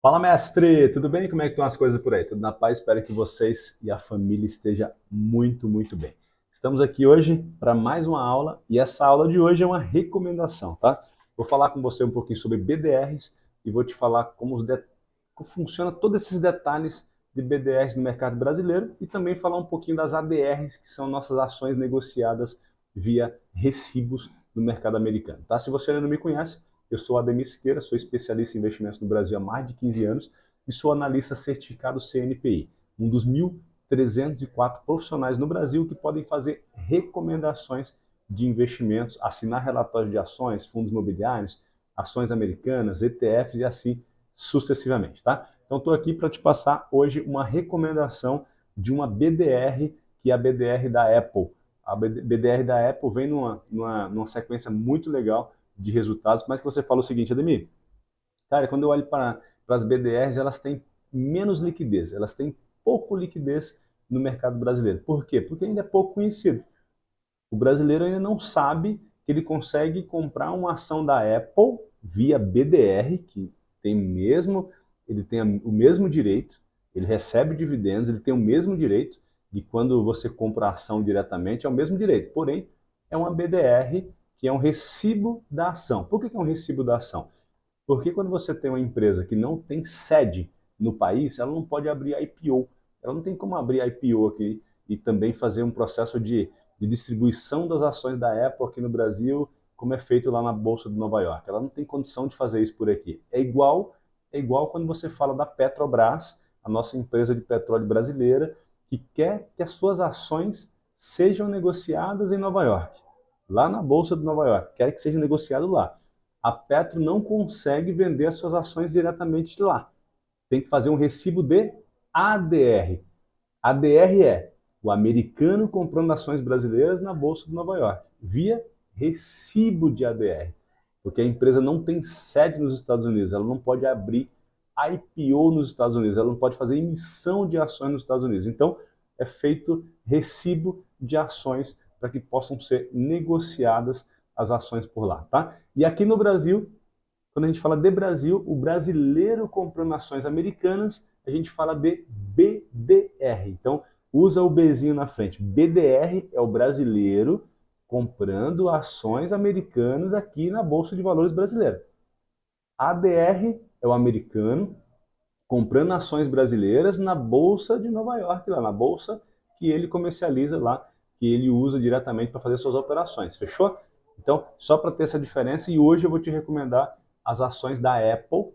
Fala, mestre! Tudo bem? Como é que estão as coisas por aí? Tudo na paz? Espero que vocês e a família estejam muito bem. Estamos aqui hoje para mais uma aula e essa aula de hoje é uma recomendação, tá? Vou falar com você um pouquinho sobre BDRs e vou te falar como funciona todos esses detalhes de BDRs no mercado brasileiro e também falar um pouquinho das ADRs, que são nossas ações negociadas via recibos no mercado americano, tá? Se você ainda não me conhece, eu sou Ademir Siqueira, sou especialista em investimentos no Brasil há mais de 15 anos e sou analista certificado CNPI, um dos 1.304 profissionais no Brasil que podem fazer recomendações de investimentos, assinar relatórios de ações, fundos imobiliários, ações americanas, ETFs e assim sucessivamente, tá? Então estou aqui para te passar hoje uma recomendação de uma BDR, que é a BDR da Apple. A BDR da Apple vem numa sequência muito legal de resultados, mas que você fala o seguinte, Ademir, cara, quando eu olho para as BDRs, elas têm menos liquidez, elas têm pouco liquidez no mercado brasileiro. Por quê? Porque ainda é pouco conhecido. O brasileiro ainda não sabe que ele consegue comprar uma ação da Apple via BDR, que tem mesmo, ele tem o mesmo direito, ele recebe dividendos, ele tem o mesmo direito de quando você compra a ação diretamente, é o mesmo direito. Porém, é uma BDR que é um recibo da ação. Por que é um recibo da ação? Porque quando você tem uma empresa que não tem sede no país, ela não pode abrir IPO. Ela não tem como abrir IPO aqui e também fazer um processo de distribuição das ações da Apple aqui no Brasil, como é feito lá na Bolsa de Nova York. Ela não tem condição de fazer isso por aqui. É igual quando você fala da Petrobras, a nossa empresa de petróleo brasileira, que quer que as suas ações sejam negociadas em Nova York, lá na Bolsa de Nova York, quer que seja negociado lá. A Petro não consegue vender as suas ações diretamente de lá. Tem que fazer um recibo de ADR. ADR é o americano comprando ações brasileiras na Bolsa de Nova York, via recibo de ADR. Porque a empresa não tem sede nos Estados Unidos, ela não pode abrir IPO nos Estados Unidos, ela não pode fazer emissão de ações nos Estados Unidos. Então, é feito recibo de ações para que possam ser negociadas as ações por lá, tá? E aqui no Brasil, quando a gente fala de Brasil, o brasileiro comprando ações americanas, a gente fala de BDR. Então, usa o Bzinho na frente. BDR é o brasileiro comprando ações americanas aqui na Bolsa de Valores brasileira. ADR é o americano comprando ações brasileiras na Bolsa de Nova York, lá na bolsa que ele comercializa lá, que ele usa diretamente para fazer suas operações. Fechou? Então, só para ter essa diferença, e hoje eu vou te recomendar as ações da Apple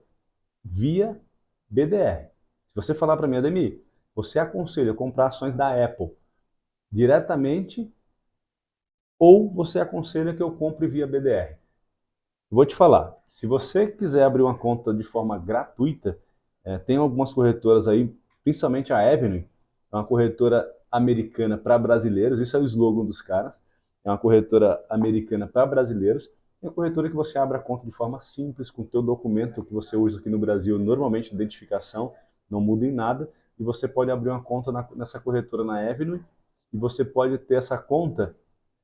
via BDR. Se você falar para mim, Ademir, você aconselha comprar ações da Apple diretamente ou você aconselha que eu compre via BDR? Vou te falar, se você quiser abrir uma conta de forma gratuita, tem algumas corretoras aí, principalmente a Avenue, é uma corretora americana para brasileiros, isso é o slogan dos caras, é uma corretora americana para brasileiros, é uma corretora que você abre a conta de forma simples, com o teu documento que você usa aqui no Brasil, normalmente identificação, não muda em nada, e você pode abrir uma conta nessa corretora na Avenue, e você pode ter essa conta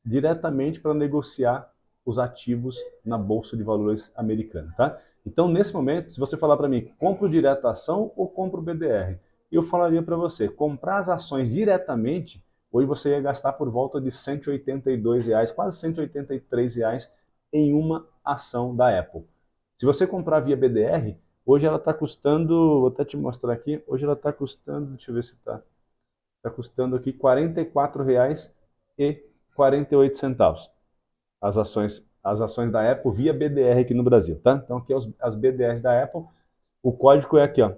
diretamente para negociar os ativos na Bolsa de Valores americana, tá? Então, nesse momento, se você falar para mim, compro direto a ação ou compro BDR? Eu falaria para você, comprar as ações diretamente, hoje você ia gastar por volta de R$ 182, quase R$ 183 em uma ação da Apple. Se você comprar via BDR, hoje ela está custando, vou até te mostrar aqui, hoje ela está custando, deixa eu ver se está custando aqui R$ 44,48 as ações da Apple via BDR aqui no Brasil, tá? Então aqui as BDRs da Apple, o código é aqui, ó,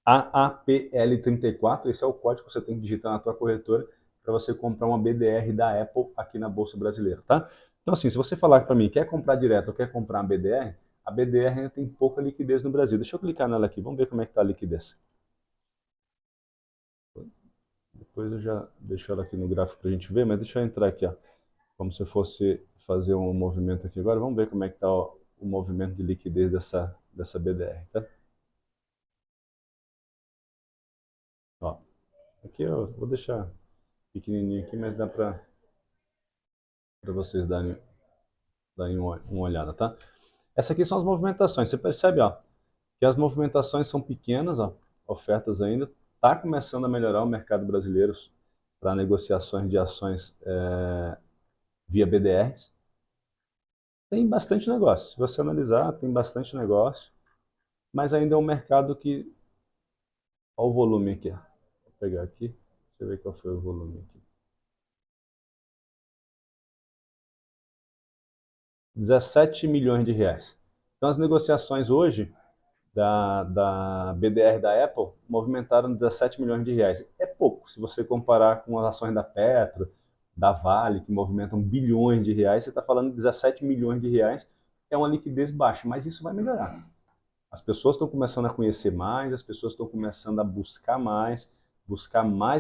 AAPL34, esse é o código que você tem que digitar na tua corretora para você comprar uma BDR da Apple aqui na Bolsa Brasileira, tá? Então assim, se você falar para mim, quer comprar direto ou quer comprar uma BDR, a BDR ainda tem pouca liquidez no Brasil. Deixa eu clicar nela aqui, vamos ver como é que está a liquidez. Depois eu já deixo ela aqui no gráfico para a gente ver, mas deixa eu entrar aqui, ó, como se eu fosse fazer um movimento aqui agora. Vamos ver como é que está o movimento de liquidez dessa BDR, tá? Ó, aqui eu vou deixar pequenininho aqui, mas dá para vocês darem uma olhada, tá? Essa aqui são as movimentações. Você percebe, ó, Que as movimentações são pequenas, ó, ofertas ainda, está começando a melhorar o mercado brasileiro para negociações de ações via BDRs. Tem bastante negócio, se você analisar, tem bastante negócio, mas ainda é um mercado que... Olha o volume aqui, ó. Vou pegar aqui, deixa eu ver qual foi o volume aqui. 17 milhões de reais. Então as negociações hoje da BDR da Apple movimentaram 17 milhões de reais. É pouco, se você comparar com as ações da Petro, da Vale, que movimentam bilhões de reais, você está falando de 17 milhões de reais, é uma liquidez baixa, mas isso vai melhorar. As pessoas estão começando a conhecer mais, as pessoas estão começando a buscar mais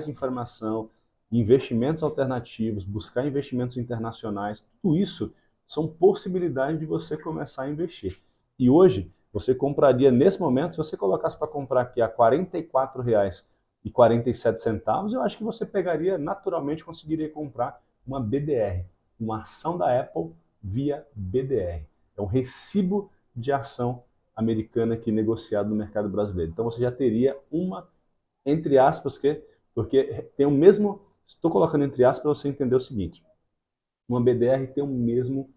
informação, investimentos alternativos, buscar investimentos internacionais. Tudo isso são possibilidades de você começar a investir. E hoje, você compraria, nesse momento, se você colocasse para comprar aqui a R$ 44,47, eu acho que você pegaria, naturalmente, conseguiria comprar uma BDR, uma ação da Apple via BDR. É um recibo de ação americana aqui negociado no mercado brasileiro. Então você já teria uma, entre aspas, porque tem o mesmo, estou colocando entre aspas para você entender o seguinte, uma BDR tem o mesmo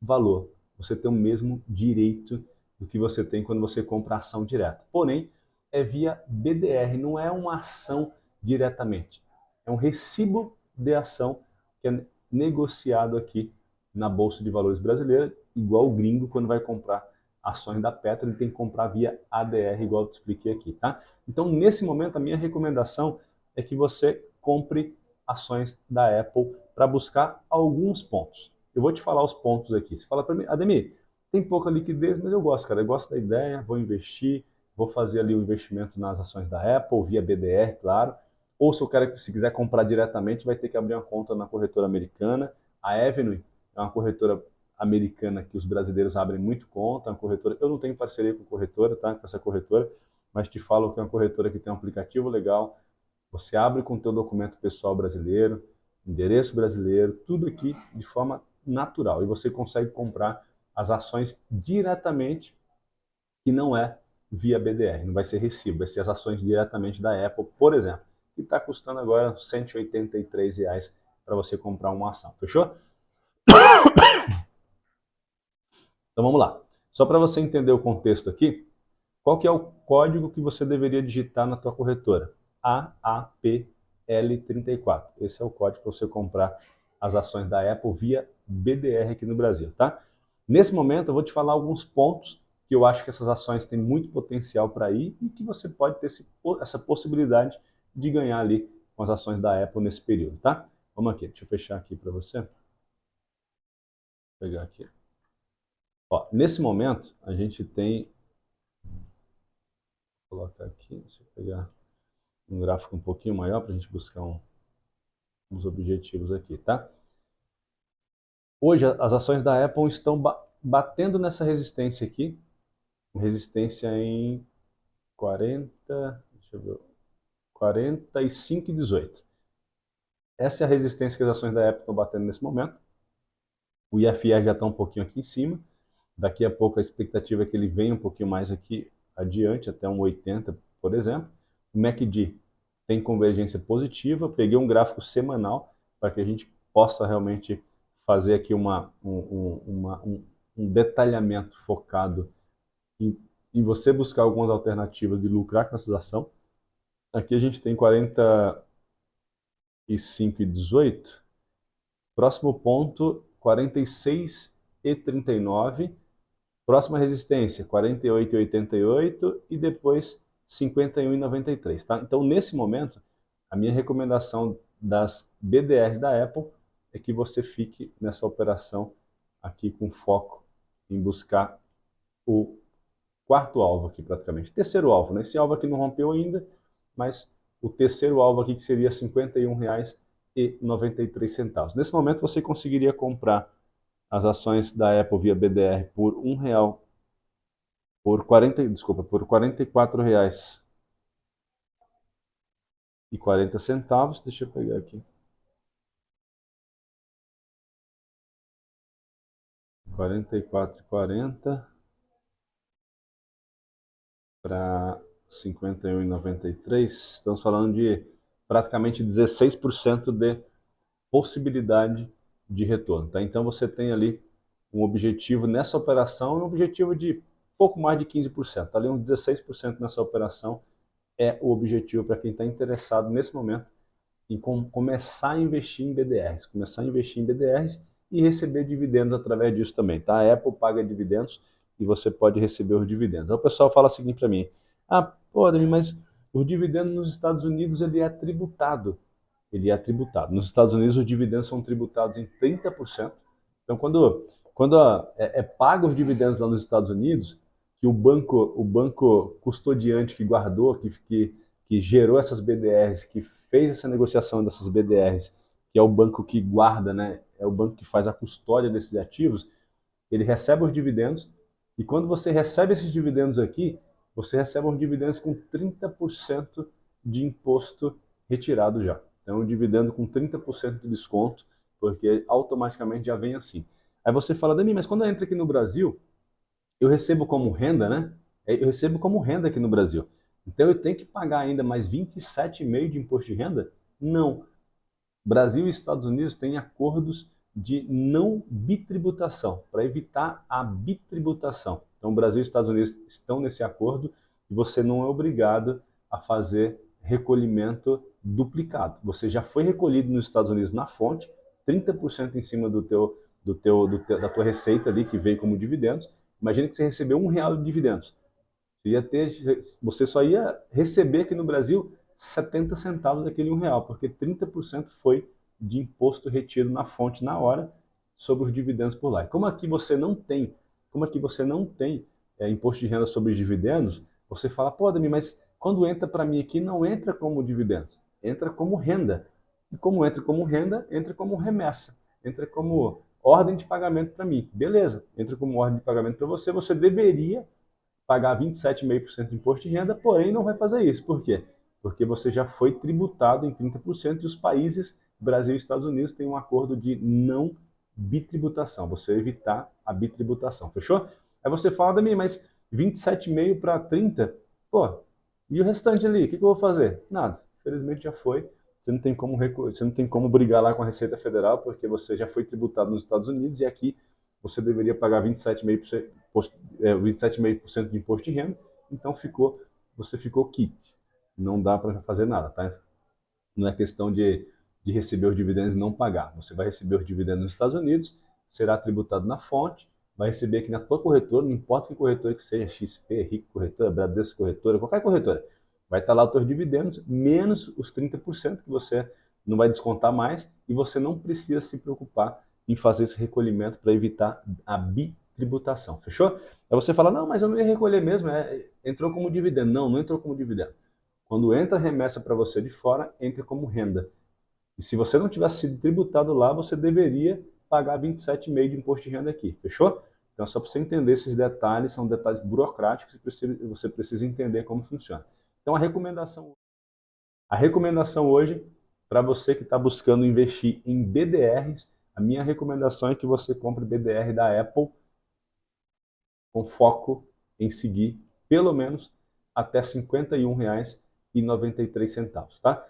valor, você tem o mesmo direito do que você tem quando você compra ação direta. Porém, é via BDR, não é uma ação diretamente. É um recibo de ação que é negociado aqui na Bolsa de Valores brasileira, igual o gringo quando vai comprar ações da Petro, ele tem que comprar via ADR, igual eu te expliquei aqui, tá? Então, nesse momento, a minha recomendação é que você compre ações da Apple para buscar alguns pontos. Eu vou te falar os pontos aqui. Você fala para mim, Ademir, tem pouca liquidez, mas eu gosto, cara. Eu gosto da ideia, vou investir, vou fazer ali o investimento nas ações da Apple, via BDR, claro. Ou se o cara, se quiser comprar diretamente, vai ter que abrir uma conta na corretora americana. A Avenue é uma corretora americana que os brasileiros abrem muito conta, é uma corretora. Eu não tenho parceria com corretora, tá? Com essa corretora, mas te falo que é uma corretora que tem um aplicativo legal. Você abre com o teu documento pessoal brasileiro, endereço brasileiro, tudo aqui de forma natural. E você consegue comprar as ações diretamente, que não é via BDR, não vai ser recibo, vai ser as ações diretamente da Apple, por exemplo, que está custando agora R$ 183 para você comprar uma ação. Fechou? Então vamos lá. Só para você entender o contexto aqui, qual que é o código que você deveria digitar na tua corretora? AAPL34. Esse é o código para você comprar as ações da Apple via BDR aqui no Brasil, tá? Nesse momento eu vou te falar alguns pontos que eu acho que essas ações têm muito potencial para ir e que você pode ter essa possibilidade de ganhar ali com as ações da Apple nesse período, tá? Vamos aqui, deixa eu fechar aqui para você. Vou pegar aqui. Ó, nesse momento a gente tem, vou colocar aqui, deixa eu pegar um gráfico um pouquinho maior para a gente buscar uns objetivos aqui, tá? Hoje as ações da Apple estão batendo nessa resistência aqui, resistência em 40, deixa eu ver, 45,18. Essa é a resistência que as ações da Apple estão batendo nesse momento. O IFR já está um pouquinho aqui em cima. Daqui a pouco a expectativa é que ele venha um pouquinho mais aqui adiante, até um 80, por exemplo. O MACD tem convergência positiva. Peguei um gráfico semanal para que a gente possa realmente fazer aqui um detalhamento focado em você buscar algumas alternativas de lucrar com essa ação. Aqui a gente tem 45,18. Próximo ponto, 46,39. Próxima resistência, 48,88 e depois 51,93, tá? Então, nesse momento, a minha recomendação das BDRs da Apple é que você fique nessa operação aqui com foco em buscar o quarto alvo aqui praticamente. Terceiro alvo, né? Esse alvo aqui não rompeu ainda, mas o terceiro alvo aqui que seria R$ 51,93. Nesse momento você conseguiria comprar as ações da Apple via BDR por R$ 1, por R$ 44,40. Deixa eu pegar aqui. 44,40. para 51,93, estamos falando de praticamente 16% de possibilidade de retorno, tá? Então você tem ali um objetivo nessa operação, um objetivo de pouco mais de 15%, ali uns 16% nessa operação é o objetivo para quem está interessado nesse momento em começar a investir em BDRs, e receber dividendos através disso também, tá? A Apple paga dividendos e você pode receber os dividendos. Aí o pessoal fala o seguinte para mim: ah, pô, Ademir, mas o dividendo nos Estados Unidos ele é tributado. Ele é tributado. Nos Estados Unidos os dividendos são tributados em 30%. Então quando é pago os dividendos lá nos Estados Unidos, que o banco custodiante que guardou, que gerou essas BDRs, que fez essa negociação dessas BDRs, que é o banco que guarda, né? É o banco que faz a custódia desses ativos, ele recebe os dividendos, e quando você recebe esses dividendos aqui, você recebe os dividendos com 30% de imposto retirado já. Então, um dividendo com 30% de desconto, porque automaticamente já vem assim. Aí você fala, Dani, mas quando eu entro aqui no Brasil, eu recebo como renda, né? Eu recebo como renda aqui no Brasil. Então eu tenho que pagar ainda mais 27,5% de imposto de renda? Não. Brasil e Estados Unidos têm acordos de não bitributação, para evitar a bitributação. Então, o Brasil e Estados Unidos estão nesse acordo e você não é obrigado a fazer recolhimento duplicado. Você já foi recolhido nos Estados Unidos na fonte, 30% em cima da tua receita ali, que veio como dividendos. Imagina que você recebeu R$ 1 de dividendos. Você só ia receber aqui no Brasil 70 centavos daquele R$ 1, porque 30% foi de imposto retido na fonte na hora sobre os dividendos por lá. E como aqui você não tem imposto de renda sobre os dividendos, você fala, pô, Ademir, mas quando entra para mim aqui não entra como dividendos, entra como renda. E como entra como renda, entra como remessa, entra como ordem de pagamento para mim. Beleza, entra como ordem de pagamento para você, você deveria pagar 27,5% de imposto de renda, porém não vai fazer isso. Por quê? Porque você já foi tributado em 30% e os países, Brasil e Estados Unidos, têm um acordo de não bitributação, você evitar a bitributação, fechou? Aí você fala da mim, mas 27,5 para 30, pô, e o restante ali, o que eu vou fazer? Nada, infelizmente já foi. Você não tem como brigar lá com a Receita Federal, porque você já foi tributado nos Estados Unidos e aqui você deveria pagar 27,5% de imposto de renda, então você ficou quite. Não dá para fazer nada, tá? Não é questão de receber os dividendos e não pagar. Você vai receber os dividendos nos Estados Unidos, será tributado na fonte, vai receber aqui na tua corretora, não importa que corretora que seja, XP, Rico Corretora, Bradesco Corretora, qualquer corretora, vai estar lá os teus dividendos, menos os 30% que você não vai descontar mais, e você não precisa se preocupar em fazer esse recolhimento para evitar a bitributação, fechou? Aí você fala, não, mas eu não ia recolher mesmo, entrou como dividendo. Não, não entrou como dividendo. Quando entra remessa para você de fora, entra como renda. E se você não tivesse sido tributado lá, você deveria pagar 27,5% de imposto de renda aqui, fechou? Então, só para você entender esses detalhes, são detalhes burocráticos e você precisa entender como funciona. Então, a recomendação hoje, para você que está buscando investir em BDRs, a minha recomendação é que você compre BDR da Apple com foco em seguir pelo menos até R$ 51,93, tá?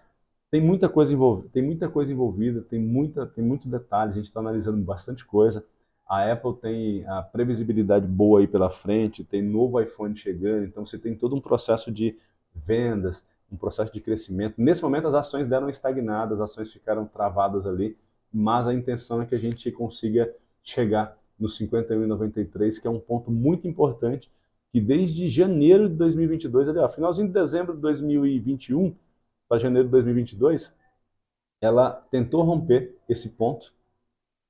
Tem muita coisa envolvida, tem muito detalhe, a gente está analisando bastante coisa. A Apple tem a previsibilidade boa aí pela frente, tem novo iPhone chegando, então você tem todo um processo de vendas, um processo de crescimento. Nesse momento as ações deram estagnadas, as ações ficaram travadas ali, mas a intenção é que a gente consiga chegar no 51,93, que é um ponto muito importante, que desde janeiro de 2022, ali, ó, finalzinho de dezembro de 2021 para janeiro de 2022, ela tentou romper esse ponto,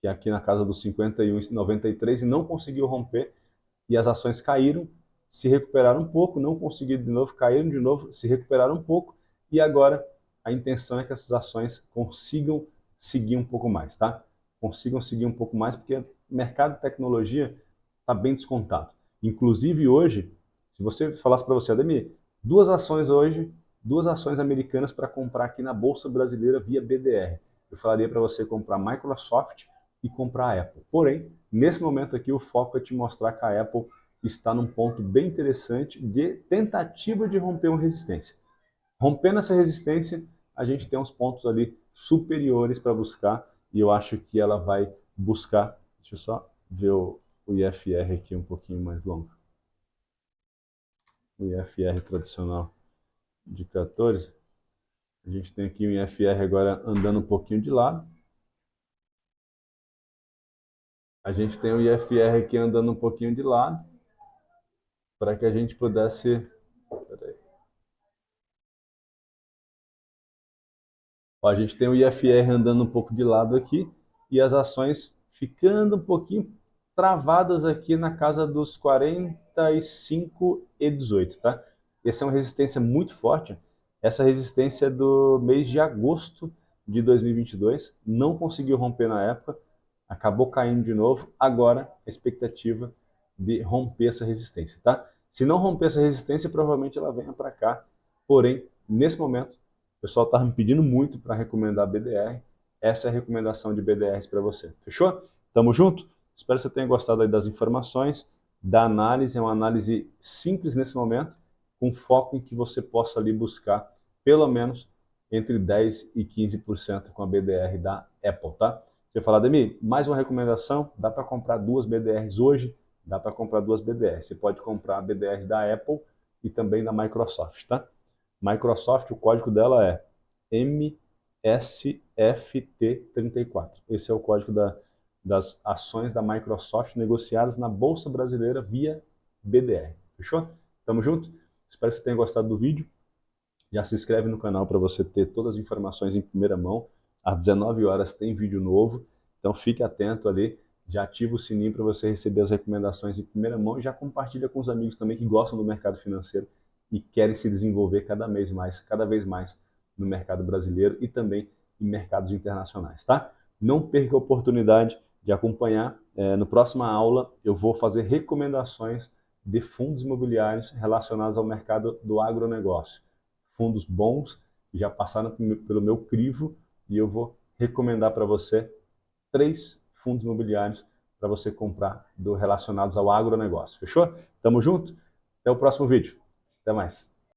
que é aqui na casa dos 51,93, e não conseguiu romper, e as ações caíram, se recuperaram um pouco, não conseguiram de novo, caíram de novo, se recuperaram um pouco, e agora a intenção é que essas ações consigam seguir um pouco mais, tá? Consigam seguir um pouco mais, porque o mercado de tecnologia está bem descontado. Inclusive hoje, se você falasse para você, Ademir, duas ações americanas para comprar aqui na Bolsa Brasileira via BDR. Eu falaria para você comprar Microsoft e comprar a Apple. Porém, nesse momento aqui, o foco é te mostrar que a Apple está num ponto bem interessante de tentativa de romper uma resistência. Rompendo essa resistência, a gente tem uns pontos ali superiores para buscar, e eu acho que ela vai buscar. Deixa eu só ver o IFR aqui um pouquinho mais longo. O IFR tradicional de 14. A gente tem aqui o IFR agora andando um pouquinho de lado. A gente tem o IFR aqui andando um pouquinho de lado, para que a gente pudesse... Peraí. Ó, a gente tem o IFR andando um pouco de lado aqui e as ações ficando um pouquinho travadas aqui na casa dos 45,18, tá? Essa é uma resistência muito forte. Essa resistência é do mês de agosto de 2022, não conseguiu romper na época, acabou caindo de novo. Agora, a expectativa de romper essa resistência, tá? Se não romper essa resistência, provavelmente ela venha para cá. Porém, nesse momento, o pessoal estava me pedindo muito para recomendar BDR. Essa é a recomendação de BDRs para você. Fechou? Tamo junto? Espero que você tenha gostado aí das informações, da análise. É uma análise simples nesse momento, com foco em que você possa ali buscar pelo menos entre 10% e 15% com a BDR da Apple, tá? Você fala, Ademir, mais uma recomendação, dá para comprar 2 BDRs hoje? Dá para comprar 2 BDRs. Você pode comprar BDRs da Apple e também da Microsoft, tá? Microsoft, o código dela é MSFT34. Esse é o código das ações da Microsoft negociadas na Bolsa Brasileira via BDR. Fechou? Tamo junto? Espero que você tenha gostado do vídeo. Já se inscreve no canal para você ter todas as informações em primeira mão. Às 19 horas tem vídeo novo, então fique atento ali. Já ativa o sininho para você receber as recomendações em primeira mão e já compartilha com os amigos também que gostam do mercado financeiro e querem se desenvolver cada vez mais no mercado brasileiro e também em mercados internacionais, tá? Não perca a oportunidade de acompanhar. No próxima aula eu vou fazer recomendações de fundos imobiliários relacionados ao mercado do agronegócio. Fundos bons que já passaram pelo meu crivo e eu vou recomendar para você 3 fundos imobiliários para você comprar relacionados ao agronegócio. Fechou? Tamo junto? Até o próximo vídeo. Até mais.